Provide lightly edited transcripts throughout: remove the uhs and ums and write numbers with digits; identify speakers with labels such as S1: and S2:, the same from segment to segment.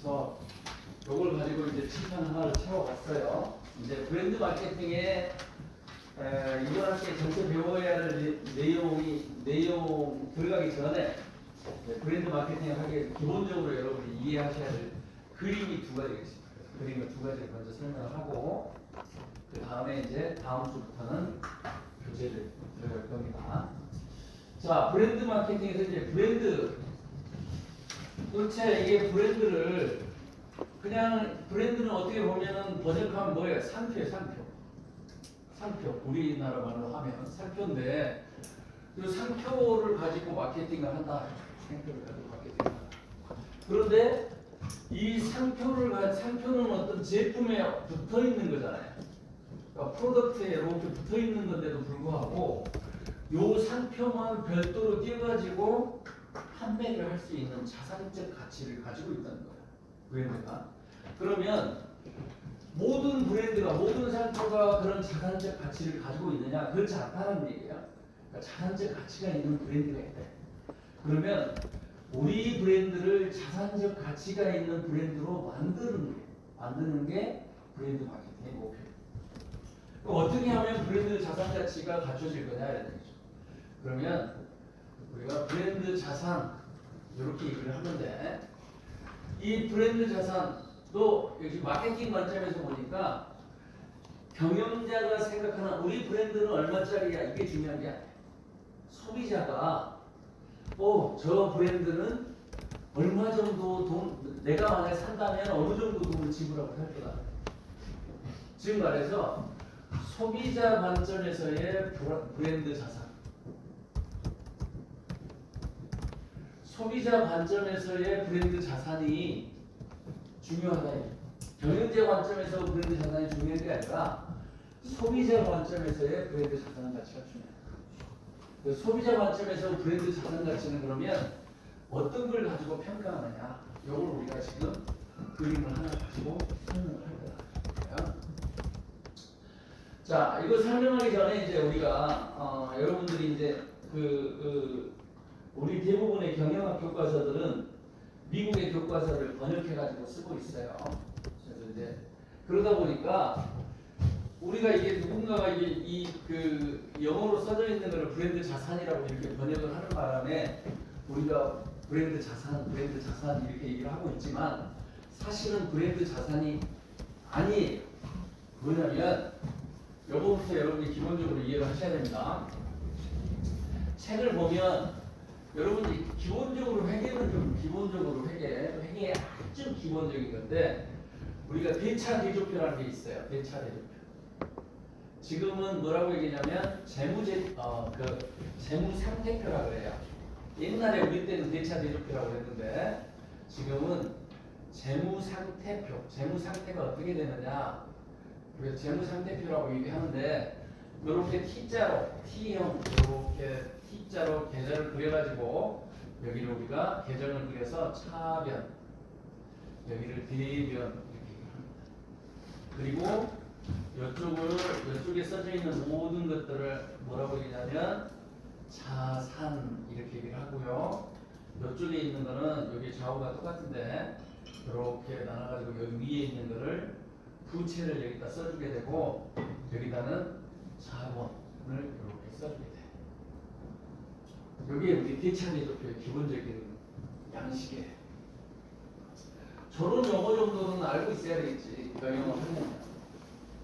S1: 그래서 요걸 가지고 이제 칠판 하나를 채워봤어요. 이제 브랜드 마케팅에 이번 학기에 전체 배워야 할 내용 들어가기 전에 브랜드 마케팅을 하기 위해서 기본적으로 여러분이 이해하셔야 될 그림이 두 가지가 있습니다. 그림을 두 가지를 먼저 설명을 하고 그 다음에 이제 다음 주부터는 교재를 들어갈 겁니다. 자, 브랜드 마케팅에서 이제 브랜드 도대체 이게 브랜드를 그냥 브랜드는 어떻게 보면은 번역하면 뭐예요? 상표예요, 상표. 상표. 우리나라 말로 하면 상표인데 그 상표를 가지고 마케팅을 한다. 상표를 가지고 마케팅을 한다. 그런데 이 상표는 어떤 제품에 붙어 있는 거잖아요. 그러니까 프로덕트에 이렇게 붙어 있는 건데도 불구하고 요 상표만 별도로 띄어가지고 판매를 할 수 있는 자산적 가치를 가지고 있다는 거예요. 브랜드가. 그러면 모든 브랜드가 모든 상표가 그런 자산적 가치를 가지고 있느냐? 그렇지 않다는 얘기예요. 그러니까 자산적 가치가 있는 브랜드가 있다. 그러면 우리 브랜드를 자산적 가치가 있는 브랜드로 만드는 게 브랜드 마케팅의 목표예요. 어떻게 하면 브랜드 자산 가치가 갖춰질 거냐 이런 얘기죠. 그러면 우리가 브랜드 자산 이렇게 얘기를 하는데 이 브랜드 자산도 여기 마케팅 관점에서 보니까 경영자가 생각하는 우리 브랜드는 얼마짜리야 이게 중요한 게 아니에요. 소비자가 저 브랜드는 얼마 정도 돈 내가 만약에 산다면 어느 정도 돈을 지불하고 살 거다. 지금 말해서 소비자 관점에서의 브랜드 자산 소비자 관점에서의 브랜드 자산이 중요하다. 경영자 관점에서 브랜드 자산이 중요한 게 아니라 소비자 관점에서의 브랜드 자산 가치가 중요하다. 소비자 관점에서 브랜드 자산 가치는 그러면 어떤 걸 가지고 평가하느냐 이걸 우리가 지금 그림을 하나 가지고 설명을 할 거다. 자, 이거 설명하기 전에 이제 우리가 여러분들이 이제 우리 대부분의 경영학 교과서들은 미국의 교과서를 번역해 가지고 쓰고 있어요. 그래서 이제 그러다 보니까 우리가 이게 누군가가 이게 영어로 써져 있는 것을 브랜드 자산이라고 이렇게 번역을 하는 바람에 우리가 브랜드 자산 이렇게 얘기를 하고 있지만 사실은 브랜드 자산이 아니에요. 뭐냐면 요거부터 여러분이 기본적으로 이해를 하셔야 됩니다. 책을 보면 여러분이 기본적으로 회계는 좀 기본적으로 회계의 아주 기본적인 건데 우리가 대차 대조표라는 게 있어요. 대차 대조표. 지금은 뭐라고 얘기냐면 재무 상태표라고 그래요. 옛날에 우리 때는 대차 대조표라고 했는데 지금은 재무 상태표. 재무 상태가 어떻게 되느냐? 그래서 재무 상태표라고 얘기하는데 이렇게 T형 이렇게 T자로 계좌를 그려가지고 여기를 우리가 계정을 그려서 차변, 여기를 대변 이렇게 그리고 이쪽에 써져 있는 모든 것들을 뭐라고 얘기하냐면 자산 이렇게 얘기를 하고요. 이쪽에 있는 거는 여기 좌우가 똑같은데 이렇게 나눠가지고 여기 위에 있는 거를 부채를 여기다 써주게 되고 여기다는 자본을 이렇게 써주게 돼. 여기에 우리 대차 대조표의 기본적인 양식이에요. 저런 용어 정도는 알고 있어야 되겠지. 경영을 하려면.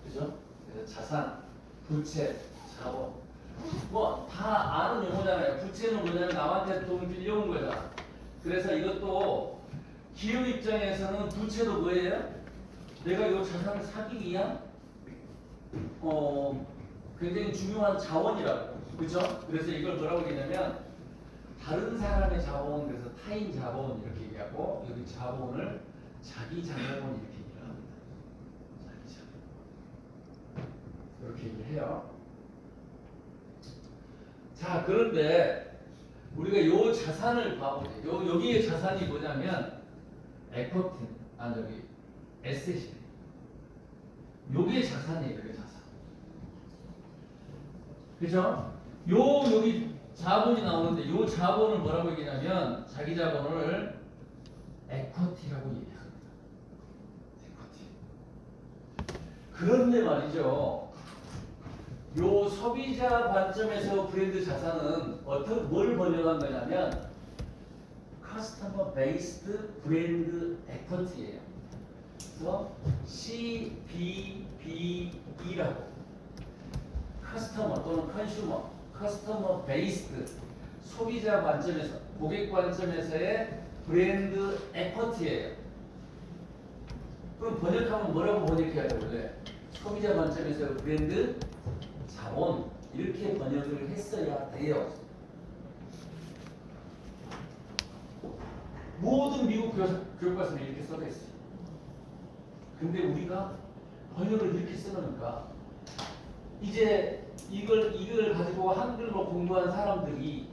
S1: 그죠? 그래서 자산, 부채, 자본. 뭐 다 아는 용어잖아요. 부채는 뭐냐면 남한테 돈 빌려온 거잖아. 그래서 이것도 기업 입장에서는 부채도 뭐예요? 내가 이 자산을 사기 위한 굉장히 중요한 자원이라고. 그죠? 그래서 이걸 뭐라고 얘기하냐면 다른 사람의 자본, 그래서 타인 자본 이렇게 얘기하고 여기 자본을 자기 자본 이렇게 얘기를 합니다. 자기 자본. 이렇게 얘기를 해요. 자, 그런데 우리가 요 자산을 봐보죠. 여기에 자산이 뭐냐면 에쿼티, 여기 에셋이. 요게 자산이에요. 요게 자산. 그죠? 여기 자본이 나오는데 요 자본을 뭐라고 얘기하냐면 자기 자본을 에쿼티라고 얘기합니다. 그런데 말이죠. 요 소비자 관점에서 브랜드 자산은 뭘 번역한 거냐면 커스터머 베이스드 브랜드 에쿼티예요. 그래서 CBBE라고 커스터머 또는 컨슈머, 커스터머 베이스드 소비자 관점에서 고객 관점에서의 브랜드 에쿼티예요. 그럼 번역하면 뭐라고 번역해야 돼 원래? 소비자 관점에서 브랜드 자본 이렇게 번역을 했어야 돼요. 모든 미국 교과서는 이렇게 써져 있어요. 근데 우리가 번역을 이렇게 쓰니까 이제 이걸 가지고 한글로 공부한 사람들이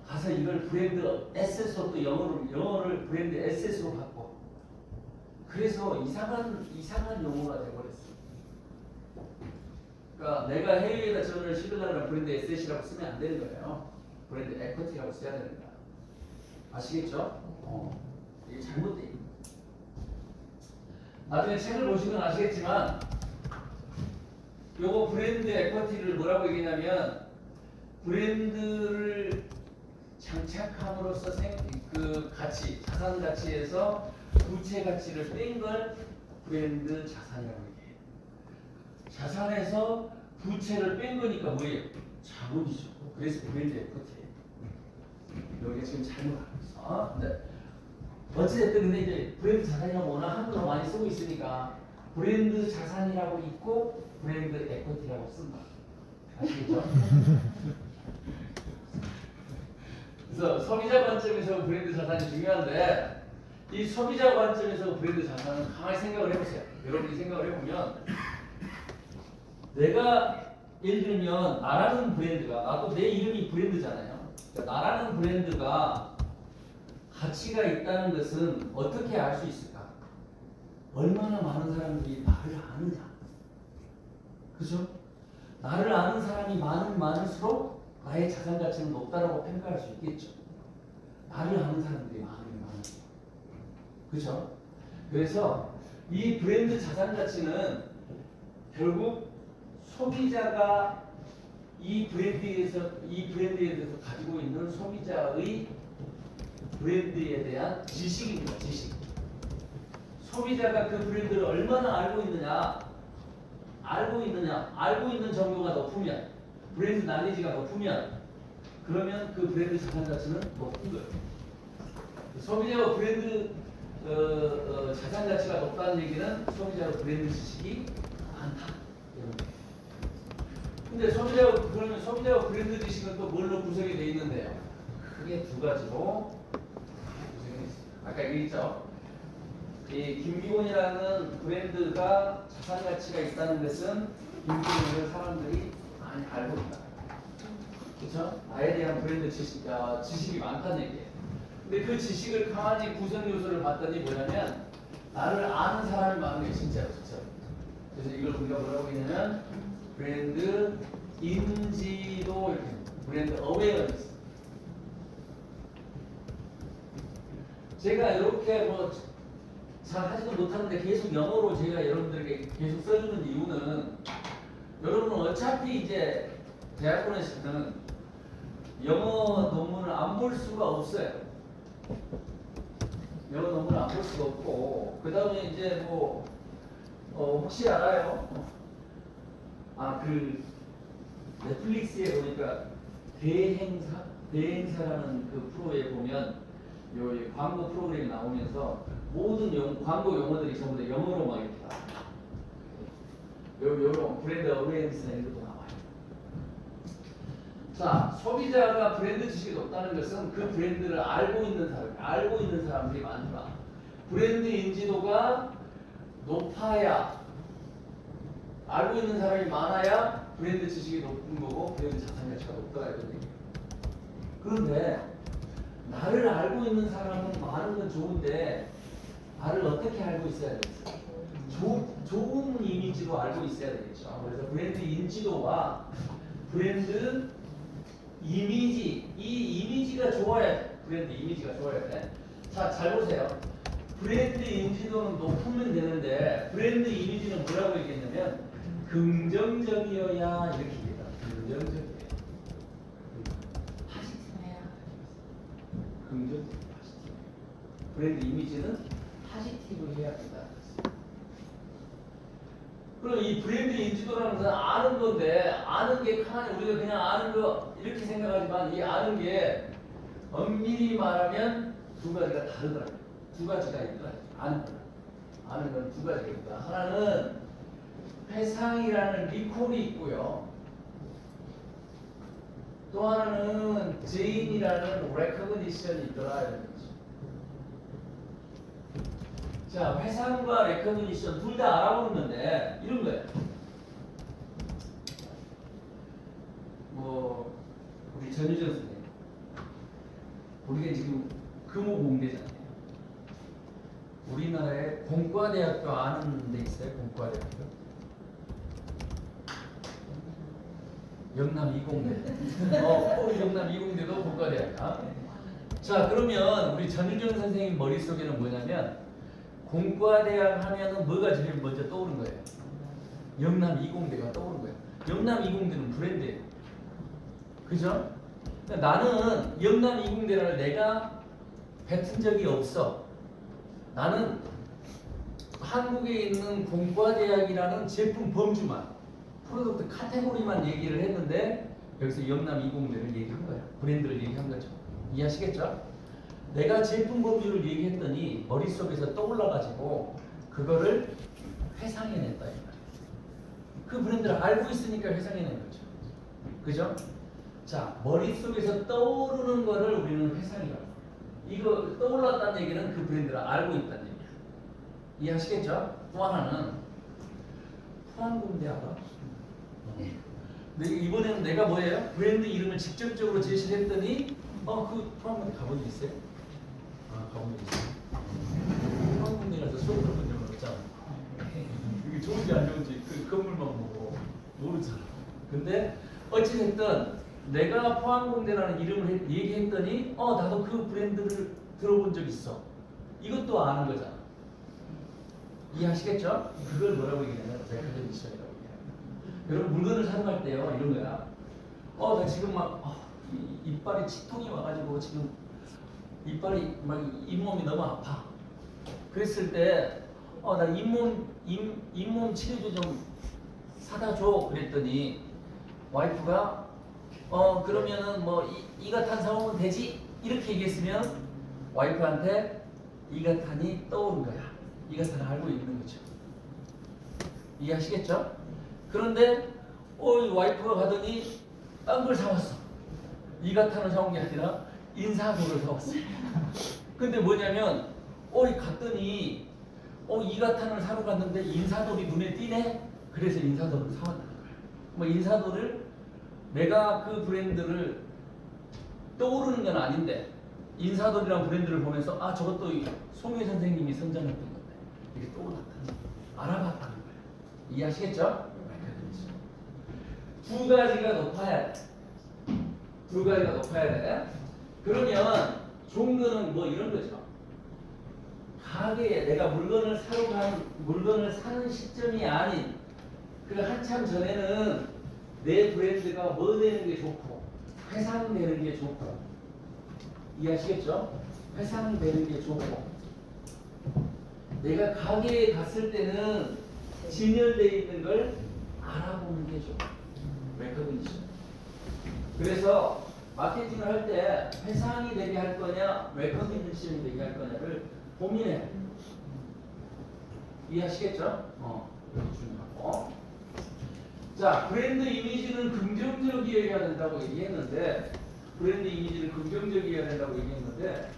S1: 가서 이걸 브랜드 에셋으로 또 영어를 브랜드 에셋으로 갖고 그래서 이상한 용어가 돼버렸어. 그러니까 내가 해외에다 저를 실으려면 브랜드 에셋이라고 쓰면 안 되는 거예요. 브랜드 에쿼티라고 써야 되는 거야. 아시겠죠? 이게 잘못돼 있는 거예요. 나중에 책을 보시면 아시겠지만 요거 브랜드 에쿼티를 뭐라고 얘기냐면 브랜드를 장착함으로써 그 가치, 자산 가치에서 부채 가치를 뺀 걸 브랜드 자산이라고 얘기해요. 자산에서 부채를 뺀 거니까 뭐예요? 자본이죠. 그래서 브랜드 에쿼티예요. 여기 지금 잘못 알고 있어. 네. 어찌됐든 근데 이제 브랜드 자산이라고 워낙 한글로 많이 쓰고 있으니까 브랜드 자산이라고 있고 브랜드 에쿼티라고 쓴다. 아시겠죠? 그래서 소비자 관점에서 브랜드 자산이 중요한데 이 소비자 관점에서 브랜드 자산은 가만히 생각을 해보세요. 여러분이 생각을 해보면 내가 예를 들면 나라는 브랜드가 나도 내 이름이 브랜드잖아요. 그러니까 나라는 브랜드가 가치가 있다는 것은 어떻게 알 수 있을까? 얼마나 많은 사람들이 나를 아느냐. 그죠? 나를 아는 사람이 많을수록 나의 자산 가치는 높다라고 평가할 수 있겠죠. 나를 아는 사람들이 많을수록. 그죠? 그래서 이 브랜드 자산 가치는 결국 소비자가 이 브랜드에 대해서 가지고 있는 소비자의 브랜드에 대한 지식입니다. 지식. 소비자가 그 브랜드를 얼마나 알고 있는 정도가 높으면, 브랜드 날리지가 높으면, 그러면 그 브랜드 자산 가치는 높은 거예요. 소비자와 브랜드 자산 가치가 높다는 얘기는 소비자와 브랜드 지식이 많다. 근데 그러면 소비자와 브랜드 지식은 또 뭘로 구성이 되어 있는데요? 크게 두 가지로 구성이 되어 있습니다. 아까 얘기했죠? 이 김기곤이라는 브랜드가 자산 가치가 있다는 것은 김기곤을 사람들이 많이 알고 있다. 그렇죠? 나에 대한 브랜드 지식이 많다는 얘기예요. 근데 그 지식을 가만히 구성 요소를 봤더니 뭐냐면 나를 아는 사람이 많은 게 진짜로. 그래서 이걸 우리가 뭐라고 했냐면 브랜드 인지도 이렇게 브랜드 어웨어니스. 제가 이렇게 뭐 잘 하지도 못하는데 계속 영어로 제가 여러분들에게 계속 써주는 이유는 여러분은 어차피 이제 대학원에서는 영어 논문을 안 볼 수가 없어요. 영어 논문을 안 볼 수가 없고 그 다음에 이제 뭐 혹시 알아요? 그 넷플릭스에 보니까 대행사라는 그 프로에 보면 요 광고 프로그램이 나오면서 모든 광고 용어들이 전부 다 영어로 막 이렇게 나와요. 요런 브랜드 어웨어니스나 이런 것도 나와요. 자, 소비자가 브랜드 지식이 높다는 것은 그 브랜드를 알고 있는 사람들이 많다. 브랜드 인지도가 높아야, 알고 있는 사람이 많아야 브랜드 지식이 높은 거고 브랜드 자산 가치가 높다 이런 얘기예요. 그런데 나를 알고 있는 사람은 많은 건 좋은데 나를 어떻게 알고 있어야 되겠어요? 좋은 이미지로 알고 있어야 되겠죠. 그래서 브랜드 인지도와 브랜드 이미지, 이 이미지가 좋아야 돼. 브랜드 이미지가 좋아야 돼. 자, 잘 보세요. 브랜드 인지도는 높으면 되는데 브랜드 이미지는 뭐라고 얘기했냐면 긍정적이어야 이렇게 얘기했다. 긍정적이어야.
S2: 파지티브해야.
S1: 긍정, 파지티브. 브랜드 이미지는 파지티브해야 된다. 그럼 이 브랜드 인지도라는 것은 아는 건데 아는 게 가만히 우리가 그냥 아는 거 이렇게 생각하지만 이 아는 게 엄밀히 말하면 두 가지가 다르더라고요. 두 가지가 있더라. 아는 건 두 가지가 있다. 하나는 회상이라는 리콜이 있고요. 또 하나는 제인이라는 레커그니션이 있더라 이런 거죠. 자, 회상과 레커그니션 둘 다 알아보는데 이런 거예요. 뭐 우리 전유정 선생님, 우리가 지금 금호공대잖아요. 우리나라에 공과대학교 아는 데 있어요? 공과대학교? 영남 이공대. 영남 이공대도 공과대학교. 자, 그러면 우리 전유정 선생님 머릿속에는 뭐냐면 공과대학 하면은 뭐가 제일 먼저 떠오른 거예요? 영남 이공대가 떠오른 거예요. 영남 이공대는 브랜드예요. 그죠? 나는 영남 이공대를 내가 뱉은 적이 없어. 나는 한국에 있는 공과대학이라는 제품 범주만, 프로덕트 카테고리만 얘기를 했는데 여기서 영남 이공대를 얘기한 거야. 브랜드를 얘기한 거죠. 이해하시겠죠? 내가 제품 범주를 얘기했더니 머릿속에서 떠올라가지고 그거를 회상해냈다 이 말이야. 그 브랜드를 알고 있으니까 회상해낸 거죠. 그죠? 자, 머릿속에서 떠오르는 거를 우리는 회상이라고. 이거 떠올랐다는 얘기는 그 브랜드를 알고 있다는 얘기야. 이해하시겠죠? 또 하나는 포항공대 알아? 이번에는 내가 뭐예요? 브랜드 이름을 직접적으로 제시를 했더니 그 포항공대 가본 적 있어요? 가본 적 있어요? 포항공대 가서 수업 들어본 적은 없잖아. 이게 좋은지 안 좋은지 그 건물만 보고 모르잖아. 근데 어찌됐든 내가 포항공대라는 이름을 얘기했더니 나도 그 브랜드를 들어본 적 있어. 이것도 아는 거잖아. 이해하시겠죠? 그걸 뭐라고 얘기하냐면 레커그니션이라고 얘기해요. 여러분 물건을 사러 갈 때요 이런 거야. 나 지금 막 이빨에 치통이 와가지고 지금 이빨이 막 잇몸이 너무 아파. 그랬을 때 나 잇몸 치료제 좀 사다 줘 그랬더니 와이프가 그러면은 뭐 이가탄 사오면 되지 이렇게 얘기했으면 와이프한테 이가탄이 떠오른 거야. 이가탄을 알고 있는 거죠. 이해하시겠죠? 그런데 와이프가 가더니 딴 걸 사왔어. 이가탄을 사온 게 아니라 인사도를 사왔어. 근데 뭐냐면 갔더니 이가탄을 사러 갔는데 인사돌이 눈에 띄네. 그래서 인사돌을 사왔다는 거야. 뭐 인사돌을 내가 그 브랜드를 떠오르는 건 아닌데 인사돌이라는 브랜드를 보면서 저것도 송혜 선생님이 선정했던 건데 이게 떠올랐다는 거야. 알아봤다는 거야. 이해하시겠죠? 두 가지가 높아야 돼. 두 가지가 높아야 돼. 그러면 종교는 뭐 이런 거죠. 가게에 내가 물건을 사는 시점이 아닌 그 한참 전에는 내 브랜드가 뭐 되는 게 좋고 회상되는 게 좋고 이해하시겠죠? 회상되는 게 좋고 내가 가게에 갔을 때는 진열되어 있는 걸 알아보는 게 좋고 레커그니션. 그래서 마케팅을 할 때 회상이 되게 할 거냐 레커그니션이 되게 할 거냐를 고민해. 이해하시겠죠? 이렇게 중요하고. 자, 브랜드 이미지는 긍정적이어야 된다고 얘기했는데 브랜드 이미지는 긍정적이어야 된다고 얘기했는데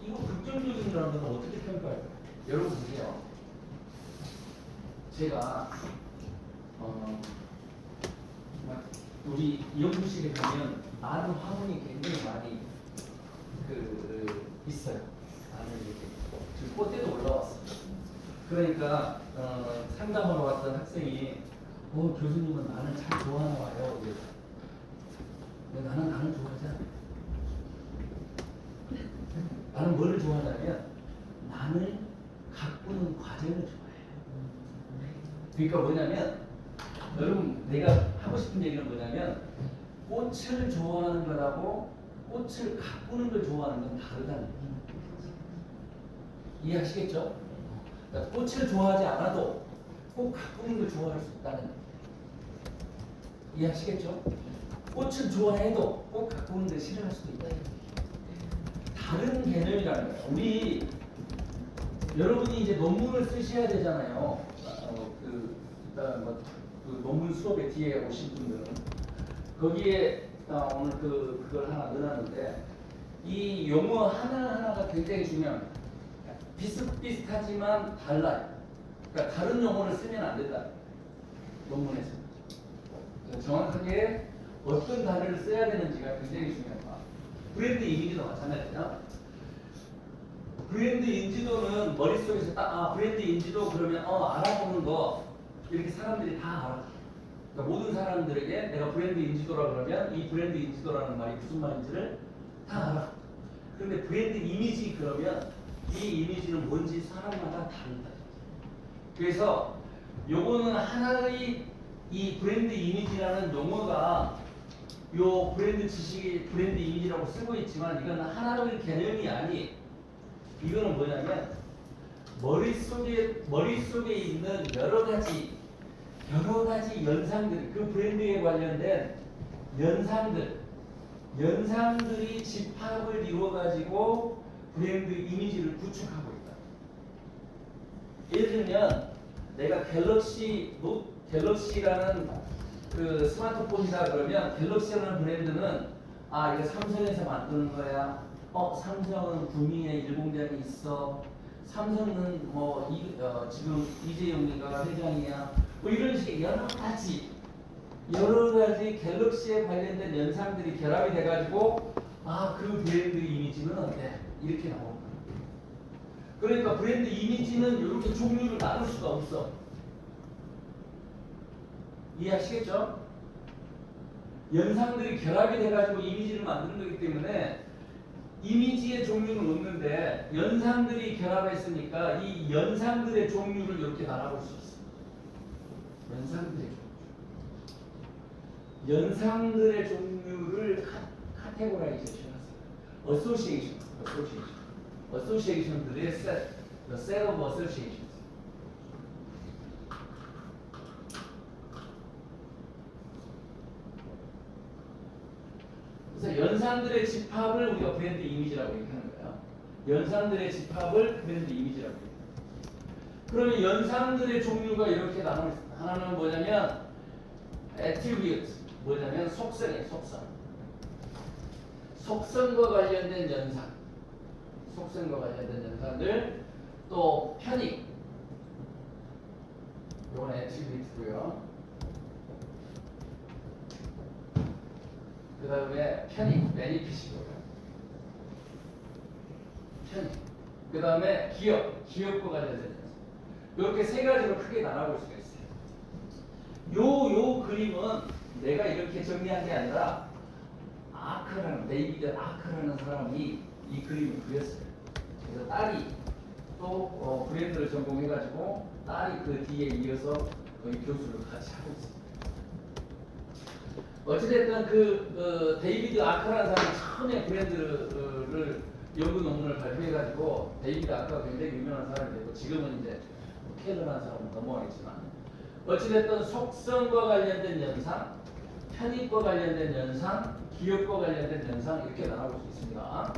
S1: 이거 긍정적이라는 건 어떻게 평가할까요? 여러분 보세요. 제가 우리 연구실에 가면 아는 화분이 굉장히 많이 있어요. 나는 이렇게 지금 꽃대도 올라왔어. 그러니까 상담하러 왔던 학생이 교수님은 나는 참 좋아하나 봐요. 근데 나는 좋아하지 않아. 나는 뭐를 좋아하냐면 나는 가꾸는 과정을 좋아해요. 그러니까 뭐냐면 여러분 내가 하고 싶은 얘기는 뭐냐면 꽃을 좋아하는 거라고 꽃을 가꾸는 걸 좋아하는 건 다르다는 얘기예요. 이해하시겠죠? 그러니까 꽃을 좋아하지 않아도 꽃 가꾸는 걸 좋아할 수 있다는 얘기예요. 이해하시겠죠? 꽃을 좋아해도 꽃 가꾸는 걸 싫어할 수도 있다. 다른 개념이라는 거예요. 우리 여러분이 이제 논문을 쓰셔야 되잖아요. 일단 그 논문 수업에 뒤에 오신 분들은 거기에 오늘 그걸 하나 넣어놨는데 이 용어 하나하나가 굉장히 중요합니다. 비슷비슷하지만 달라요. 그러니까 다른 용어를 쓰면 안 된다. 논문에서 정확하게 어떤 단어를 써야 되는지가 굉장히 중요합니다. 브랜드 이미지도 마찬가지죠. 브랜드 인지도는 머릿속에서 딱 브랜드 인지도 그러면 알아보는 거 이렇게 사람들이 다 알아. 그러니까 모든 사람들에게 내가 브랜드 인지도라 그러면 이 브랜드 인지도라는 말이 무슨 말인지를 다 알아. 그런데 브랜드 이미지 그러면 이 이미지는 뭔지 사람마다 다르다. 그래서 요거는 하나의 이 브랜드 이미지라는 용어가 요 브랜드 지식이 브랜드 이미지라고 쓰고 있지만 이건 하나의 개념이 아니. 이거는 뭐냐면 머릿속에 있는 여러 가지 연상들, 그 브랜드에 관련된 연상들이 집합을 이루어가지고 브랜드 이미지를 구축하고 있다. 예를 들면 내가 갤럭시라는 그 스마트폰이다 그러면 갤럭시라는 브랜드는 이거 삼성에서 만드는 거야. 삼성은 구미에 일공장이 있어. 삼성은 지금 이재용이가 회장이야. 뭐 이런 식의 여러 가지 갤럭시에 관련된 연상들이 결합이 돼가지고 그 브랜드 이미지는 어때? 이렇게 나오는 거야. 그러니까 브랜드 이미지는 이렇게 종류를 나눌 수가 없어. 이해하시겠죠? 연상들이 결합이 돼가지고 이미지를 만드는 거기 때문에 이미지의 종류는 없는데 연상들이 결합했으니까 이 연상들의 종류를 이렇게 나눠볼 수 있어. 연상들의 종류를 카테고라이제이션 하세요. 어소시에이션들의 the set of associations. 그래서 연상들의 집합을 우리가 브랜드 이미지라고 얘기하는 거예요. 연상들의 집합을 브랜드 이미지라고 얘기해요. 그러면 연상들의 종류가 이렇게 나눠. 하나는 뭐냐면 attribute, 뭐냐면 속성이에요. 속성과 관련된 연상들, 또 편익, 이건 attribute고요. 그 다음에 편익, benefit이고요. 그 다음에 기업과 관련된 연상. 이렇게 세 가지로 크게 나눠볼 수가 있어요. 요 그림은 내가 이렇게 정리한 게 아니라 데이비드 아크라는 사람이 이 그림을 그렸어요. 그래서 딸이 또 브랜드를 전공해가지고 딸이 그 뒤에 이어서 거기 교수를 같이 하고 있습니다. 어찌됐든 그 데이비드 아크라는 사람이 처음에 브랜드를 연구 논문을 발표해가지고 데이비드 아크가 굉장히 유명한 사람이 되고 지금은 이제 켈러라는 사람은 넘어가겠지만 어찌됐든 속성과 관련된 연상, 편익과 관련된 연상, 기업과 관련된 연상 이렇게 나눠볼 수 있습니다.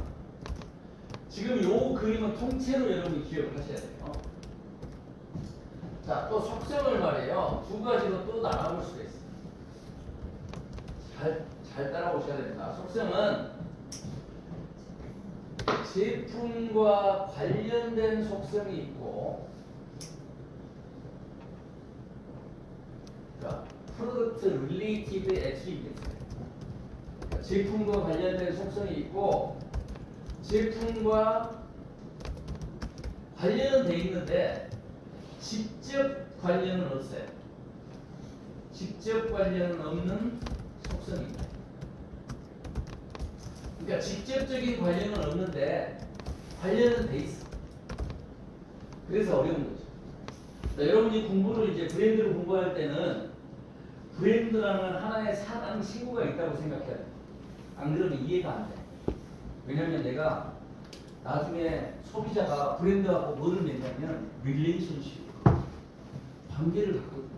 S1: 지금 이 그림은 통째로 여러분이 기억을 하셔야 돼요. 자, 또 속성을 말이에요. 두 가지로 또 나눠볼 수가 있어요. 잘 따라오셔야 됩니다. 속성은 제품과 관련된 속성이 있고, product related attribute. 제품과 관련된 속성이 있고, 제품과 관련은 돼 있는데 직접 관련은 없어요. 직접 관련은 없는 속성입니다. 그러니까 직접적인 관련은 없는데 관련은 돼 있어. 그래서 어려운 거죠. 자, 여러분이 공부를 이제 브랜드를 공부할 때는 브랜드라는 하나의 사람 신구가 있다고 생각해야 돼. 안 그러면 이해가 안 돼. 왜냐면 내가 나중에 소비자가 브랜드하고 뭐를 맺냐면 릴레이션십, 관계를 갖거든.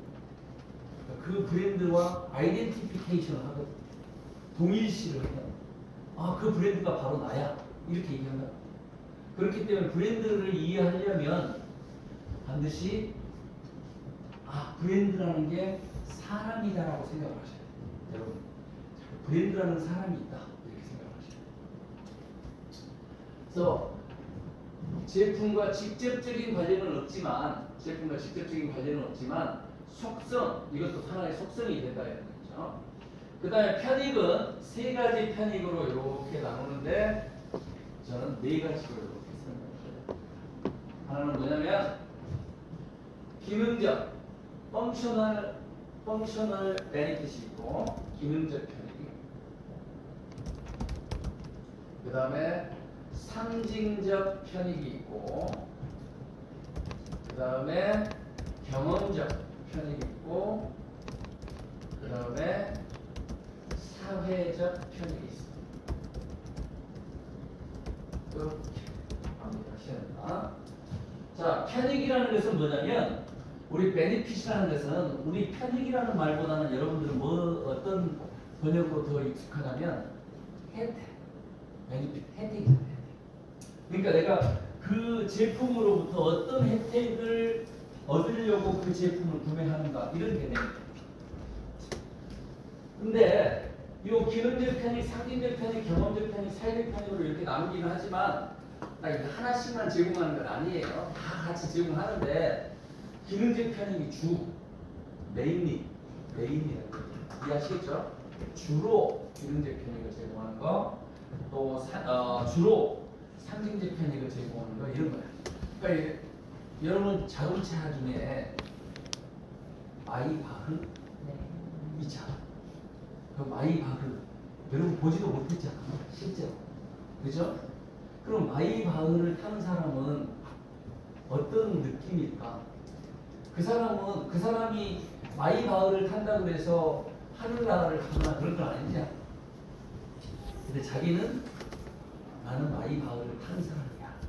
S1: 그 브랜드와 아이덴티피케이션을 하거든. 동일시를 하거든. 아, 그 브랜드가 바로 나야. 이렇게 얘기한다. 그렇기 때문에 브랜드를 이해하려면 반드시 브랜드라는 게 사람이다라고 생각을 하셔야 돼요. 여러분, 브랜드라는 사람이 있다. 이렇게 생각을 하셔야 돼요. 그래서 제품과 직접적인 관련은 없지만 속성, 이것도 하나의 속성이 된다 이런 거죠. 그 다음에 편익은 세 가지 편익으로 이렇게 나누는데 저는 네 가지로 이렇게 생각해요. 하나는 뭐냐면 기능적, 펑셔널 베니핏이 있고 기능적 편익이, 그 다음에 상징적 편익이 있고, 그 다음에 경험적 편익이 있고, 그 다음에 사회적 편익이 있습니다. 이렇게 하셔야 된다. 자, 편익이라는 것은 뭐냐면 우리 베니핏이라는 것은 우리 편익이라는 말보다는 여러분들은 어떤 번역으로 더 익숙하냐면 혜택, 베니핏, 혜택이잖아요. 그러니까 내가 그 제품으로부터 어떤 혜택을 얻으려고 그 제품을 구매하는가 이런 개념입니다. 근데 이 기능적 편익, 상징적 편익, 경험적 편익, 사회적 편익으로 이렇게 나누기는 하지만 하나씩만 제공하는 건 아니에요. 다 같이 제공하는데 기능적 편익이 메인이라는 거 이해하시겠죠? 주로 기능적 편익을 제공하는 거, 또 주로 상징적 편익을 제공하는 거 이런 거야. 그러니까 여러분 자동차 중에 마이바흐 있잖아. 그 마이바흐 여러분 보지도 못했잖아, 실제로. 그죠? 그럼 마이바흐를 타는 사람은 어떤 느낌일까? 그 사람이 마이바흐를 탄다고 해서 하늘나라를 가거나 그런 건 아니잖아. 근데 자기는 나는 마이바흐를 타는 사람이야.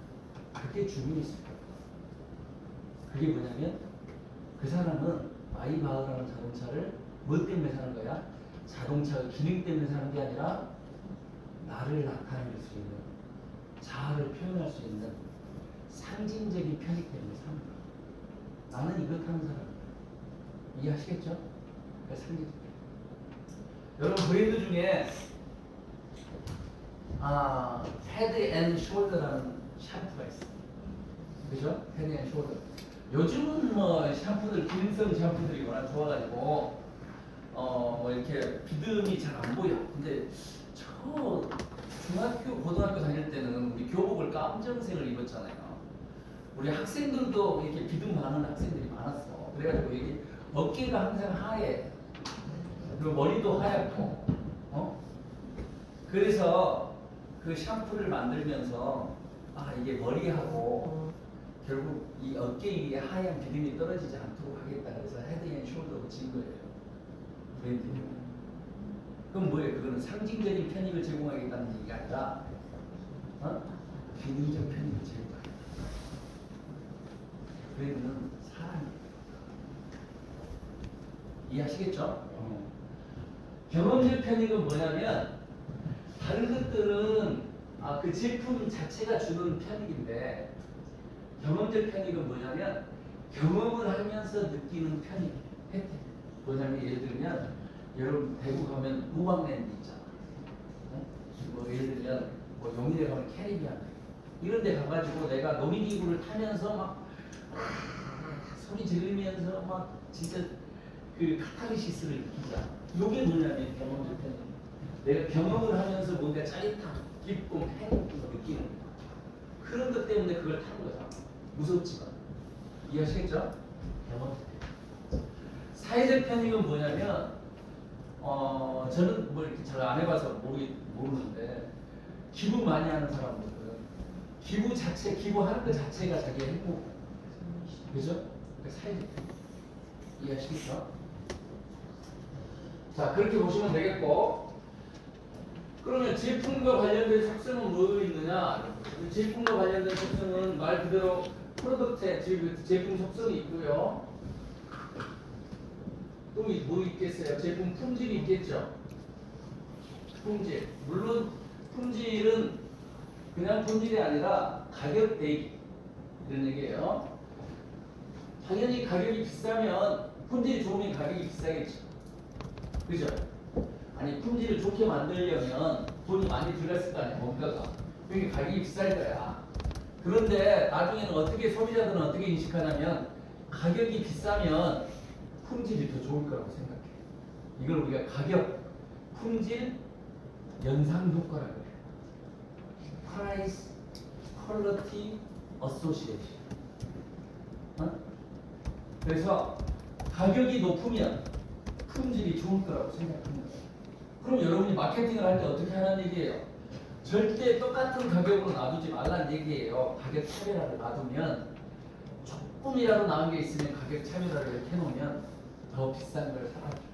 S1: 그게 주민이 있을 거야. 그게 뭐냐면 그 사람은 마이바흐라는 자동차를 뭐 때문에 사는 거야? 자동차의 기능 때문에 사는 게 아니라 나를 나타낼 수 있는, 자아를 표현할 수 있는 상징적인 편익 때문에 사는 거야. 나는 이걸 타는 사람이야. 이해하시겠죠? 상징적 편익. 여러분 브랜드 중에 헤드 앤 숄더라는 샴푸가 있어요. 그죠? 헤드 앤 숄더. 요즘은 뭐 샴푸들, 기능성 샴푸들이 워낙 좋아가지고 이렇게 비듬이 잘 안 보여. 근데 저 중학교, 고등학교 다닐 때는 우리 교복을 깜정색을 입었잖아요. 우리 학생들도 이렇게 비듬 많은 학생들이 많았어. 그래가지고 이게 어깨가 항상 하얘. 그리고 머리도 하얗고, 그래서 그 샴푸를 만들면서 이게 머리하고 결국 이 어깨 위에 하얀 비듬이 떨어지지 않도록 하겠다. 그래서 헤드 앤 숄더 붙인 거예요. 브랜드. 그럼 뭐예요? 그거는 상징적인 편익을 제공하겠다는 얘기가 아니라 기능적 편익을 제공하겠다. 브랜드는 사람이에요. 이해하시겠죠? 경험적 편익은 뭐냐면 다른 것들은 그 제품 자체가 주는 편익인데 경험적 편익은 뭐냐면 경험을 하면서 느끼는 편익, 혜택. 뭐냐면 예를 들면 여러분 대구 가면 우방랜드 있잖아. 뭐 예를 들면 뭐 용인에 가면 캐리비안 이런 데 가가지고 내가 놀이기구를 타면서 막 소리 지르면서 막 진짜 그 카타르시스를 느끼자. 이게 뭐냐면 경험적 편익. 내가 경험을 하면서 뭔가 짜릿함, 기쁨, 행복을 느끼는 거야. 그런 것 때문에 그걸 타는 거잖아. 무섭지만. 이해하시겠죠? 경험적 편익. 사회적 편익은 뭐냐면 저는 뭐 이렇게 잘 안 해봐서 모르는데 기부 많이 하는 사람들은 기부 자체, 기부하는 것 자체가 자기의 행복. 그죠? 그 사이 이해하시겠죠? 자, 그렇게 보시면 되겠고, 그러면 제품과 관련된 속성은 뭐 있느냐? 제품과 관련된 속성은 말 그대로 프로덕트의 제품 속성이 있고요. 또 뭐 있겠어요? 제품 품질이 있겠죠? 품질. 물론 품질은 그냥 품질이 아니라 가격 대비 이런 얘기예요. 당연히 가격이 비싸면 품질이 좋으면 가격이 비싸겠죠. 그죠? 아니 품질을 좋게 만들려면 돈이 많이 들어갔을 거 아니야 뭔가가. 그러니까 가격이 비쌀 거야. 그런데 나중에는 어떻게 소비자들은 어떻게 인식하냐면 가격이 비싸면 품질이 더 좋을 거라고 생각해. 이걸 우리가 가격, 품질, 연상 효과라고 해요. Price, Quality, Association. 어? 그래서 가격이 높으면 품질이 좋을 거라고 생각합니다. 그럼 여러분이 마케팅을 할 때 어떻게 하는 얘기예요? 절대 똑같은 가격으로 놔두지 말라는 얘기예요. 가격 차별화를 놔두면 조금이라도 나은 게 있으면 가격 차별화를 이렇게 해놓으면 더 비싼 걸 사라져요.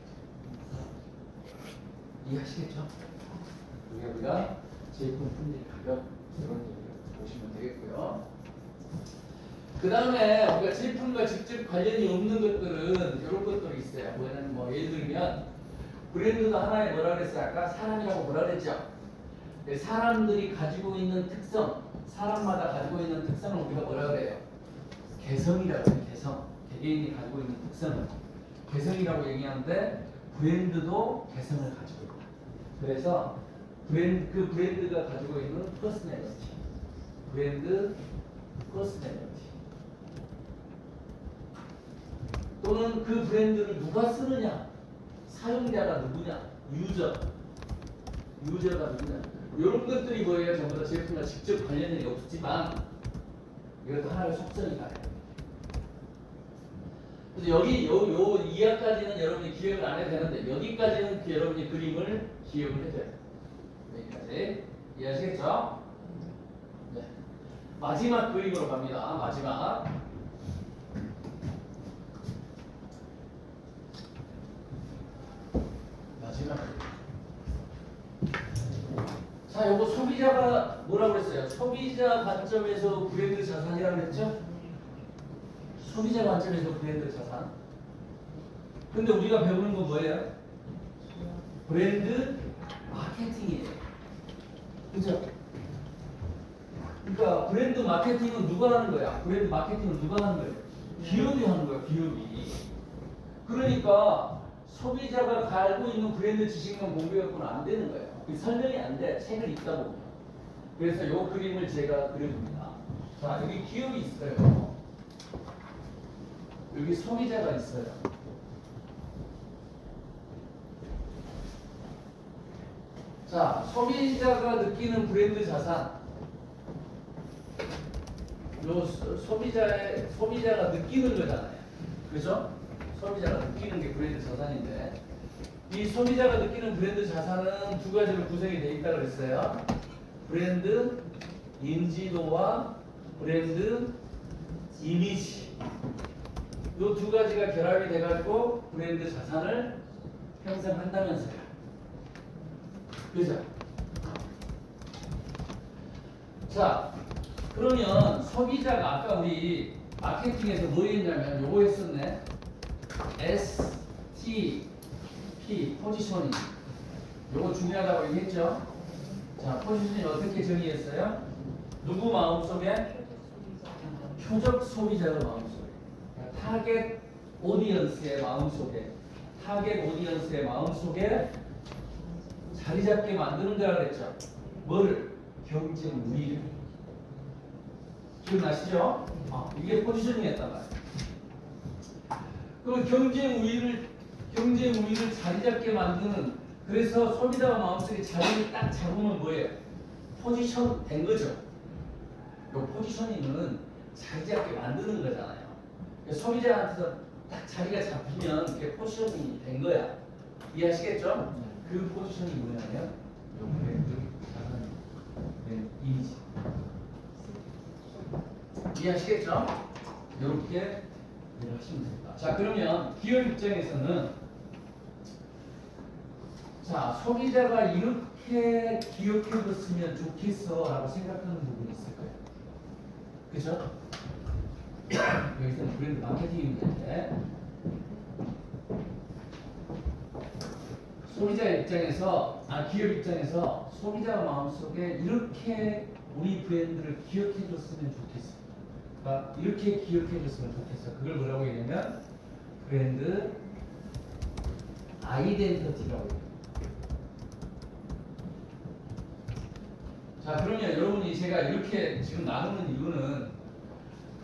S1: 이해하시겠죠? 우리가 제품 품질 가격 이런 얘기를 보시면 되겠고요. 그 다음에 우리가 제품과 직접 관련이 없는 것들은 이런 것들이 있어요. 뭐냐면 뭐 예를 들면 브랜드도 하나의 뭐라 그랬어요? 아까 사람이라고 뭐라 그랬죠? 사람들이 가지고 있는 특성, 사람마다 가지고 있는 특성을 우리가 뭐라 그래요? 개성이라고 해요. 개성. 개개인이 가지고 있는 특성을 개성이라고 얘기하는데 브랜드도 개성을 가지고 있다. 그래서 그 브랜드가 가지고 있는 퍼스널리티, 브랜드 퍼스널리티 또는 그 브랜드를 누가 쓰느냐, 사용자가 누구냐, 유저가 누구냐, 이런 것들이 뭐예요? 전부 다 제품과 직접 관련이 없지만 이것도 하나의 속성이다. 그래서 여기 요 이하까지는 여러분이 기억을 안 해도 되는데 여기까지는 여러분이 그림을 기억을 해줘야 돼요. 여기까지 이해하시겠죠? 네. 마지막 그림으로 갑니다. 마지막 자, 요거 소비자가 뭐라고 그랬어요? 소비자 관점에서 브랜드 자산이라고 했죠? 소비자 관점에서 브랜드 자산. 근데 우리가 배우는 건 뭐예요? 브랜드 마케팅이에요. 그죠? 그러니까 브랜드 마케팅은 누가 하는 거야? 브랜드 마케팅은 누가 하는 거예요? 기업이 하는 거야, 기업이. 그러니까 소비자가 알고 있는 브랜드 지식만 공부해갖고는 안 되는 거예요. 설명이 안 돼. 책을 읽다 보면. 그래서 이 그림을 제가 그려줍니다. 자, 여기 기업이 있어요. 여기 소비자가 있어요. 자, 소비자가 느끼는 브랜드 자산. 요 소비자가 느끼는 거잖아요. 그죠? 소비자가 느끼는 게 브랜드 자산인데 이 소비자가 느끼는 브랜드 자산은 두 가지로 구성이 되어 있다고 그랬어요. 브랜드 인지도와 브랜드 이미지. 이 두 가지가 결합이 돼가지고 브랜드 자산을 형성한다면서요. 그죠? 자, 그러면 소비자가 아까 우리 마케팅에서 뭐 했냐면 요거 했었네. S, T, P, 포지셔닝. 요거 중요하다고 얘기했죠? 자, 포지셔닝 어떻게 정의했어요? 누구 마음속에? 표적 소비자의 마음속에. 타겟 오디언스의 마음속에. 자리 잡게 만드는 거라 그랬죠? 뭐를? 경쟁 우위를. 기억나시죠? 이게 포지셔닝이었단 말이에요. 그럼 경쟁 우위를 자리 잡게 만드는, 그래서 소비자 마음속에 자리를 딱 잡으면 뭐예요? 포지션 된 거죠. 이 포지셔닝은 자리 잡게 만드는 거잖아요. 소비자한테서 딱 자리가 잡히면 그게 포지셔닝이 된 거야. 이해하시겠죠? 그 포지션이 뭐냐면 이 브랜드 자산 이미지. 이해하시겠죠? 이렇게 하시면 됩니다. 자, 그러면 기업 입장에서는 자, 소비자가 이렇게 기억해뒀으면 좋겠어 라고 생각하는 부분이 있을 거예요. 그죠? 여기서는 브랜드 마케팅인데 소비자 입장에서, 기업 입장에서 소비자 마음속에 이렇게 우리 브랜드를 기억해줬으면 좋겠어. 그러니까 이렇게 기억해줬으면 좋겠어. 그걸 뭐라고 얘기하면 브랜드 아이덴티티라고 해요. 자, 그러면 여러분이 제가 이렇게 지금 나누는 이유는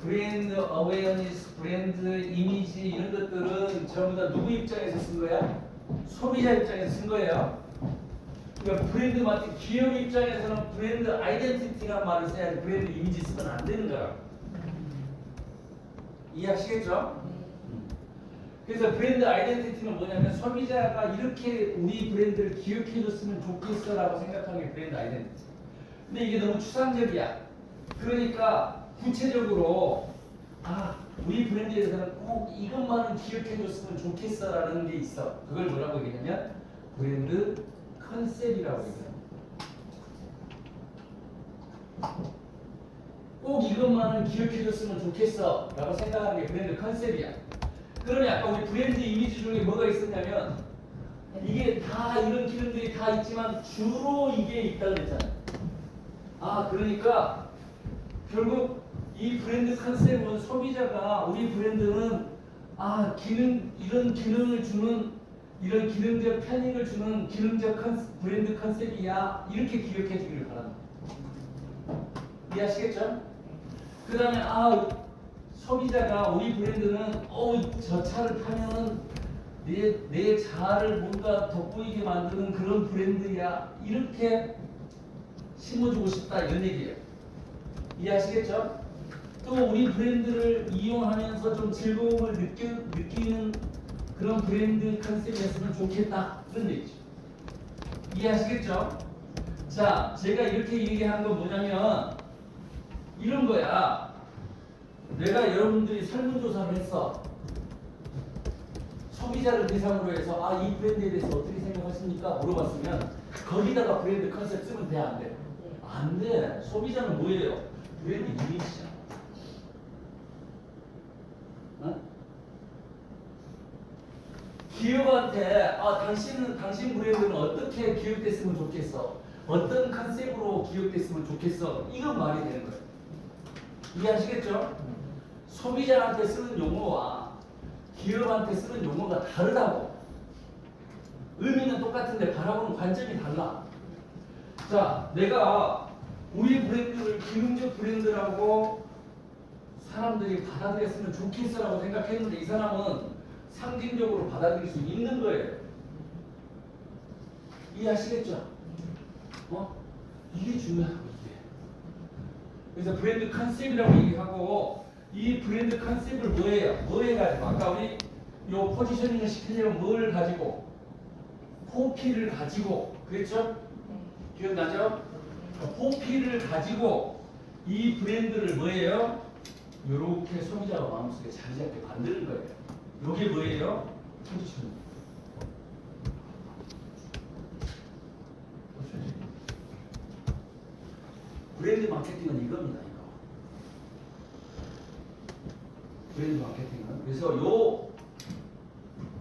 S1: 브랜드 어웨어니스, 브랜드 이미지 이런 것들은 전부 다 누구 입장에서 쓴 거야? 소비자 입장에서 쓴 거예요. 그러니까 브랜드 마케팅, 기업 입장에서는 브랜드 아이덴티티란 말을 써야지 브랜드 이미지 쓰면 안 되는 거야. 이해하시겠죠? 그래서 브랜드 아이덴티티는 뭐냐면 소비자가 이렇게 우리 브랜드를 기억해줬으면 좋겠어라고 생각하는 게 브랜드 아이덴티티. 근데 이게 너무 추상적이야. 그러니까 구체적으로 우리 브랜드에서는 꼭 이것만은 기억해줬으면 좋겠어라는 게 있어. 그걸 뭐라고 얘기하냐면 브랜드 컨셉이라고 얘기해요. 꼭 이것만은 기억해줬으면 좋겠어 라고 생각하는 게 브랜드 컨셉이야. 그러면 아까 우리 브랜드 이미지 중에 뭐가 있었냐면 이게 다 이런 기능들이 다 있지만 주로 이게 있다고 그랬잖아요. 그러니까 결국 이 브랜드 컨셉은 소비자가 우리 브랜드는 이런 기능을 주는 이런 기능적 편익을 주는 기능적 브랜드 컨셉이야 이렇게 기억해 주기를 바랍니다. 이해하시겠죠? 그 다음에 소비자가 우리 브랜드는 저 차를 타면 내 자아를 뭔가 돋보이게 만드는 그런 브랜드야 이렇게 심어주고 싶다 이런 얘기예요. 이해하시겠죠? 또 우리 브랜드를 이용하면서 좀 즐거움을 느끼는 그런 브랜드 컨셉이었으면 좋겠다 이런 얘기죠. 이해하시겠죠? 자, 제가 이렇게 얘기한 건 뭐냐면 이런 거야. 내가 여러분들이 설문조사를 했어. 소비자를 대상으로 해서 이 브랜드에 대해서 어떻게 생각하십니까? 물어봤으면 거기다가 브랜드 컨셉 쓰면 돼? 안 돼? 안 돼. 소비자는 뭐예요? 브랜드 이미지잖아. 기업한테 당신 브랜드는 어떻게 기억됐으면 좋겠어? 어떤 컨셉으로 기억됐으면 좋겠어? 이건 말이 되는 거예요. 이해하시겠죠? 소비자한테 쓰는 용어와 기업한테 쓰는 용어가 다르다고. 의미는 똑같은데 바라보는 관점이 달라. 자, 내가 우리 브랜드를 기능적 브랜드라고 사람들이 받아들였으면 좋겠어라고 생각했는데 이 사람은 상징적으로 받아들일 수 있는 거예요. 이해하시겠죠? 이게 중요하고 이게. 그래서 브랜드 컨셉이라고 얘기하고 이 브랜드 컨셉을 뭐 해가지고 아까 우리 요 포지셔닝을 시키려면 뭘 가지고? 포피를 가지고 그랬죠? 기억나죠? 포피를 가지고 이 브랜드를 뭐예요? 요렇게 소비자가 마음속에 자리 잡게 만드는 거예요. 요게 뭐예요? 포지셔닝. 브랜드 마케팅은 이겁니다. 이거. 브랜드 마케팅은. 그래서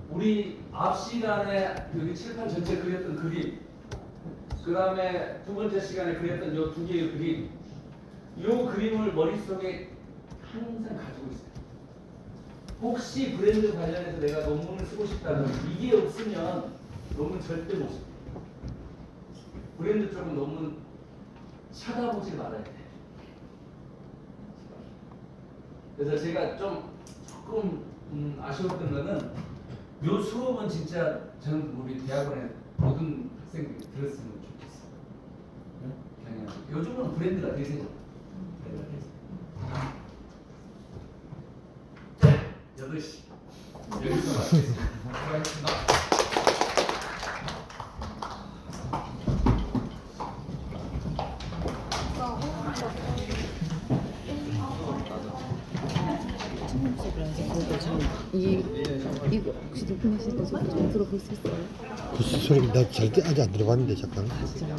S1: 우리 앞 시간에 여기 칠판 전체 그렸던 그림, 그 다음에 두 번째 시간에 그렸던 요 두 개의 그림, 요 그림을 머릿속에 항상 가지고 있어요. 혹시 브랜드 관련해서 내가 논문을 쓰고 싶다면 이게 없으면 논문 절대 못 써. 브랜드 쪽은 논문 찾아보지 말아야 돼. 그래서 제가 조금 아쉬웠던 거는 요 수업은 진짜 저는 우리 대학원에 모든 학생들이 들었으면 좋겠어. 그냥 요즘은 브랜드가 대세죠. 브랜드가 대세. 8시 여기서 마치겠습니다. 수고하셨습니다.
S2: 어, 청록색이라서 저도 좀 이거 혹시 녹음하실 때 저도 좀 들어볼 수 있어요?
S3: 그 소리 나 잘 아직 안 들어봤는데 잠깐.
S2: 진짜요?